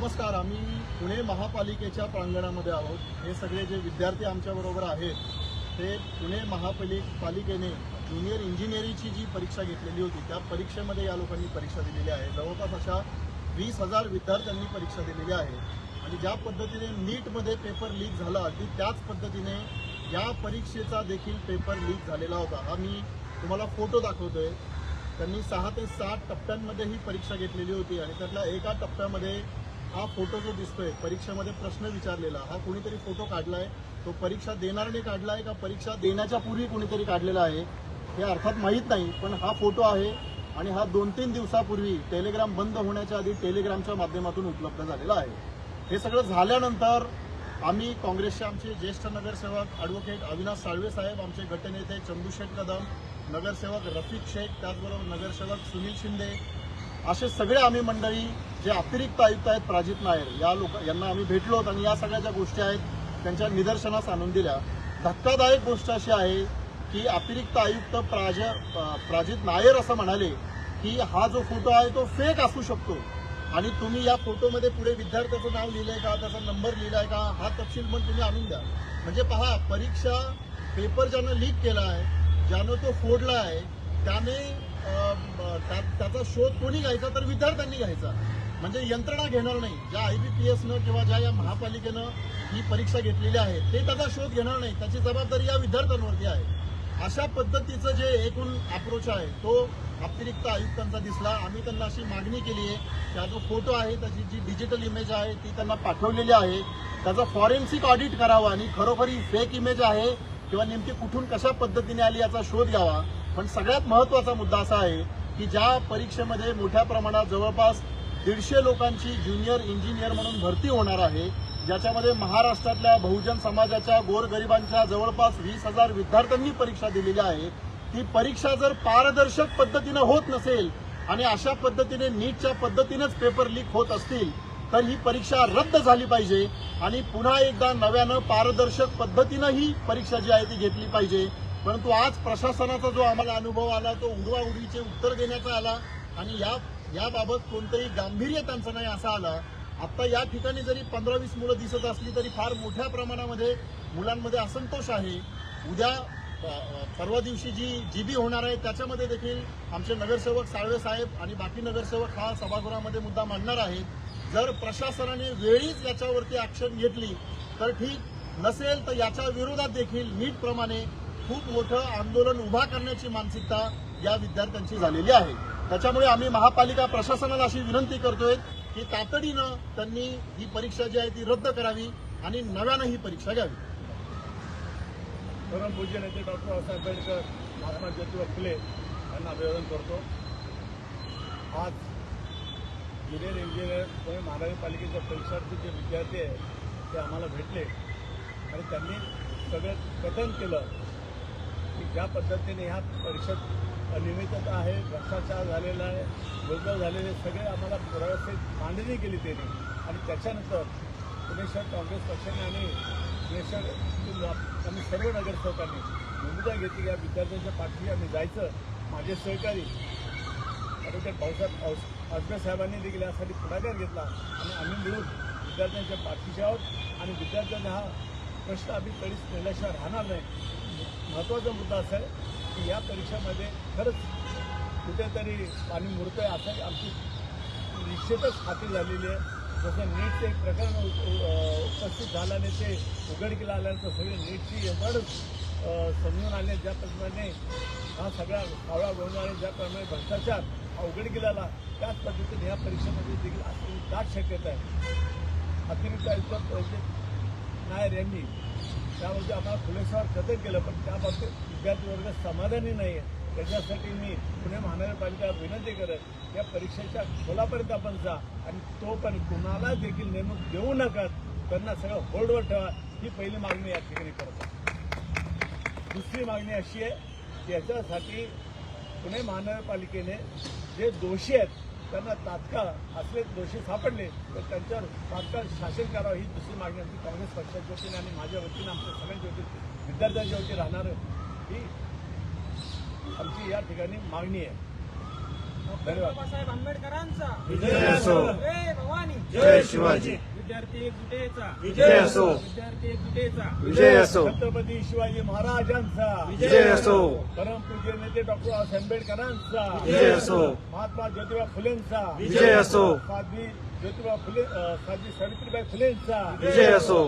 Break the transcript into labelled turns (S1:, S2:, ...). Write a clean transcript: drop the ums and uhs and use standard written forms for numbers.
S1: नमस्कार. आम्ही पुणे महापालिकेच्या प्रांगणामध्ये आहोत. हे सगळे जे विद्यार्थी आमच्याबरोबर आहेत ते पुणे महापालिकेने ज्युनियर इंजिनिअरिंगची जी परीक्षा घेतलेली होती त्या परीक्षेमध्ये या लोकांनी परीक्षा दिलेली आहे. जवळपास अशा 20,000 विद्यार्थ्यांनी परीक्षा दिलेली आहे आणि ज्या पद्धतीने नीटमध्ये पेपर लीक झाला अगदी त्याच पद्धतीने या परीक्षेचा देखील पेपर लीक झालेला होता. हा मी तुम्हाला फोटो दाखवतोय. त्यांनी 6 ते 7 टप्प्यांमध्ये ही परीक्षा घेतलेली होती आणि त्यातल्या एका टप्प्यामध्ये हा फोटो जो दिसतोय परीक्षेमध्ये प्रश्न विचारलेला हा कोणीतरी फोटो काढलाय. तो परीक्षा देणाऱ्याने काढलाय का परीक्षा देण्याच्या पूर्वी कोणीतरी काढलेला आहे हे अर्थात माहीत नाही, पण हा फोटो आहे आणि हा 2-3 दिवसापूर्वी टेलिग्राम बंद होण्याच्या आधी टेलिग्रामच्या माध्यमातून उपलब्ध झालेला आहे. हे सगळं झाल्यानंतर आम्ही काँग्रेसचे आमचे ज्येष्ठ नगरसेवक ॲडव्होकेट अविनाश साळवे साहेब, आमचे गटनेते चंदूशेठ कदम, नगरसेवक रफिक शेख, त्याचबरोबर नगरसेवक सुनील शिंदे, असे सगळे आम्ही मंडळी जे अतिरिक्त आयुक्त आहेत प्राजित नायर यांना आम्ही भेटलो आणि या सगळ्या ज्या गोष्टी आहेत त्यांच्या निदर्शनास आणून दिल्या. धक्कादायक गोष्ट अशी आहे की अतिरिक्त आयुक्त प्राजित नायर असं म्हणाले की हा जो फोटो आहे तो फेक असू शकतो आणि तुम्ही या फोटोमध्ये पुढे विद्यार्थ्याचं नाव लिहिलंय का, त्याचा नंबर लिहिलाय का, हा तपशील पण तुम्ही आणून द्या. म्हणजे पहा, परीक्षा पेपर ज्यानं लीक केला आहे, ज्यानं तो फोडला आहे, त्याने त्याचा शोध कोणी घ्यायचा तर विद्यार्थ्यांनी घ्यायचा. म्हणजे यंत्रणा घेणार नाही. ज्या IBPSनं किंवा ज्या या महापालिकेनं ही परीक्षा घेतलेली आहे ते त्याचा शोध घेणार नाही. त्याची जबाबदारी या विद्यार्थ्यांवरती आहे. अशा पद्धतीचं जे एकूण अप्रोच आहे तो अतिरिक्त आयुक्तांचा दिसला. आम्ही त्यांना अशी मागणी केली आहे की हा जो फोटो आहे त्याची जी डिजिटल इमेज आहे ती त्यांना पाठवलेली आहे, त्याचा फॉरेन्सिक ऑडिट करावा आणि खरोखरी फेक इमेज आहे किंवा नेमकी कुठून कशा पद्धतीने आली याचा शोध घ्यावा. पण सगळ्यात महत्त्वाचा मुद्दा असा आहे की ज्या परीक्षेमध्ये मोठ्या प्रमाणात जवळपास 150 लोकांची ज्युनियर इंजिनियर म्हणून भरती होणार आहे, ज्याच्यामध्ये महाराष्ट्रातल्या बहुजन समाजाच्या गोरगरिबांच्या जवळपास 20,000 विद्यार्थ्यांनी परीक्षा दिलेली आहे. ती परीक्षा जर पारदर्शक पद्धतीनं होत नसेल आणि अशा पद्धतीने नीटच्या पद्धतीनेच पेपर लीक होत असतील तर ही परीक्षा रद्द झाली पाहिजे आणि पुन्हा एकदा नव्यानं पारदर्शक पद्धतीनं ही परीक्षा जी आहे ती घेतली पाहिजे. परंतु आज प्रशासनाचा जो आम्हाला अनुभव आला तो उडवाउडवीचे उत्तर देण्याचा आला आणि याबाबत कोणतंही गांभीर्य त्यांचं नाही असा आला. आता या ठिकाणी जरी 15-20 मुलं दिसत असली तरी फार मोठ्या प्रमाणामध्ये मुलांमध्ये असंतोष आहे. उद्या परवा दिवशी जी GB होणार आहे त्याच्यामध्ये देखील आमचे नगरसेवक साळवे साहेब आणि बाकी नगरसेवक हा सभागृहामध्ये मुद्दा मांडणार आहेत. जर प्रशासनाने वेळीच याच्यावरती ऍक्शन घेतली तर ठीक, नसेल तर याच्या विरोधात देखील नीटप्रमाणे खूप मोठं आंदोलन उभा करण्याची मानसिकता या विद्यार्थ्यांची झालेली आहे. त्याच्यामुळे आम्ही महापालिका प्रशासनाला अशी विनंती करतोय की तातडीनं त्यांनी ही परीक्षा जी आहे ती रद्द करावी आणि नव्यानं ही परीक्षा घ्यावी.
S2: परमपूज्य नेते डॉक्टर बाबासाहेब आंबेडकर, महात्मा ज्योतिबा फुले यांना अभिवादन करतो. आज ज्युनियर इंजिनियर पुणे महानगरपालिकेच्या परीक्षार्थी जे विद्यार्थी आहेत ते आम्हाला भेटले आणि त्यांनी सगळं कथन केलं की ज्या पद्धतीने ह्या परीक्षेत अनियमितता आहे, भ्रष्टाचार झालेला आहे, गोंधळ झालेले सगळे आम्हाला व्यवस्थित मांडणी केली त्यांनी. आणि त्याच्यानंतर पुणे शहर काँग्रेस पक्षाने आणि पुणे शहर आम्ही सर्व नगरसेवकांनी भूमिका घेतली. या विद्यार्थ्यांच्या पाठीशी आम्ही जायचं. माझे सहकारी ॲडव्होकेट भाऊसाहेब आजबे साहेबांनी देखील यासाठी पुढाकार घेतला आणि आम्ही मिळून विद्यार्थ्यांच्या पाठीशी आहोत आणि विद्यार्थ्यांना हा प्रश्न आम्ही कधीच नेल्याशिवाय राहणार नाही. महत्त्वाचा मुद्दा असा आहे की या परीक्षेमध्ये खरंच कुठेतरी पाणी मुरतंय असं आमची निश्चितच खात्री झालेली आहे. जसं नीटचं एक प्रकरण उपस्थित झाल्याने ते उघडकीला आल्यानंतर सगळे नीटची यंत्रणच समजून आले. ज्याप्रमाणे हा सगळा कावळा गोंधळ आणि ज्याप्रमाणे भ्रष्टाचार हा उघडकीला आला त्याच पद्धतीने या परीक्षेमध्ये देखील असलेली दाट शक्यता आहे. अतिरिक्त आयुक्त नायर यांनी त्यामध्ये आम्हाला खुलेसावर कथन केलं, पण त्याबाबतीत विद्यार्थी वर्ग समाधानी नाही आहे. त्याच्यासाठी मी पुणे महानगरपालिकेला विनंती करत या परीक्षेच्या खोलापर्यंत आपण जा आणि तो पण कुणाला देखील नेमणूक देऊ नका, त्यांना सगळं होल्डवर ठेवा. ही पहिली मागणी या ठिकाणी करतो. दुसरी मागणी अशी आहे की याच्यासाठी पुणे महानगरपालिकेने जे दोषी आहेत त्यांना तात्काळ असले दोषी सापडले तर त्यांच्यावर तात्काळ शासन करावं, ही दुसरी मागणी आमची काँग्रेस पक्षाच्या वतीने आणि माझ्या वतीनं आमच्या सगळ्यांच्या वतीने विद्यार्थ्यांच्या वतीने राहणार ही आमची या ठिकाणी मागणी आहे. धन्यवाद.
S3: बाबासाहेब आंबेडकरांचा
S2: विजय असो.
S3: जय भवानी. जय शिवाजी.
S4: विद्यार्थी एकजुटीचा
S3: विजय असो.
S4: विद्यार्थी एकजुटीचा
S3: विजय असो.
S2: छत्रपती शिवाजी महाराजांचा
S3: विजय असो.
S2: परमपूज्य नेते डॉक्टर बाबासाहेब आंबेडकरांचा
S3: विजय असो.
S2: महात्मा ज्योतिबा फुलेंचा
S3: विजय असो.
S2: साध्वी ज्योतिबा फुले साध्वी सावित्रीबाई फुलेंचा
S3: विजय असो.